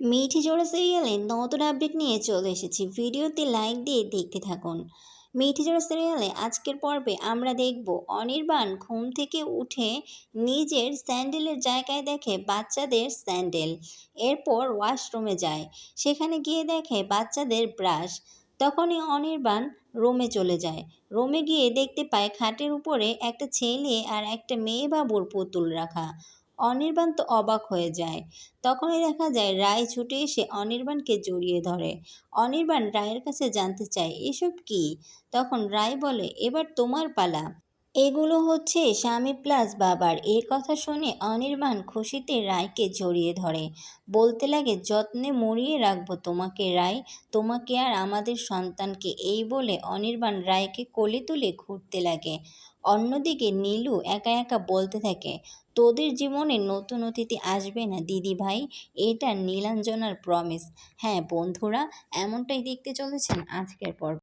মিঠি জোড়া সিরিয়ালে নতুন আপডেট নিয়ে চলে এসেছি। ভিডিওতে লাইক দিয়ে দেখতে থাকুন। মিঠি জোড়া সিরিয়ালে আজকের পর্বে আমরা দেখব অনির্বাণ ঘুম থেকে উঠে নিজের স্যান্ডেলের জায়গায় দেখে বাচ্চাদের স্যান্ডেল। এরপর ওয়াশরুমে যায়, সেখানে গিয়ে দেখে বাচ্চাদের ব্রাশ। তখনই অনির্বাণ রুমে চলে যায়। রুমে গিয়ে দেখতে পায় খাটের উপরে একটা ছেলে আর একটা মেয়ে বাবুর পুতুল রাখা। অনির্বাণ তো অবাক হয়ে যায়। তখনই দেখা যায় রায় ছুটে এসে অনির্বাণকে জড়িয়ে ধরে। অনির্বাণ রায়ের কাছে জানতে চায় এসব কি। তখন রায় বলে, এবার তোমার পালা। এগুলো হচ্ছে স্বামী প্লাস বাবার। এই কথা শুনে অনির্বাণ খুশিতে রায়কে জড়িয়ে ধরে, বলতে লাগে, যত্নে মুড়িয়ে রাখবো তোমাকে রায়, তোমাকে আর আমাদের সন্তানকে। এই বলে অনির্বাণ রায়কে কোলে তুলে ঘুরতে লাগে। অন্যদিকে নীলু একা একা বলতে থাকে, তোদের জীবনে নতুন অতিথি আসবে না দিদি ভাই, এটা নীলাঞ্জনার প্রমিস। হ্যাঁ বন্ধুরা, এমনটাই দেখতে চলেছেন আজকের পর্ব।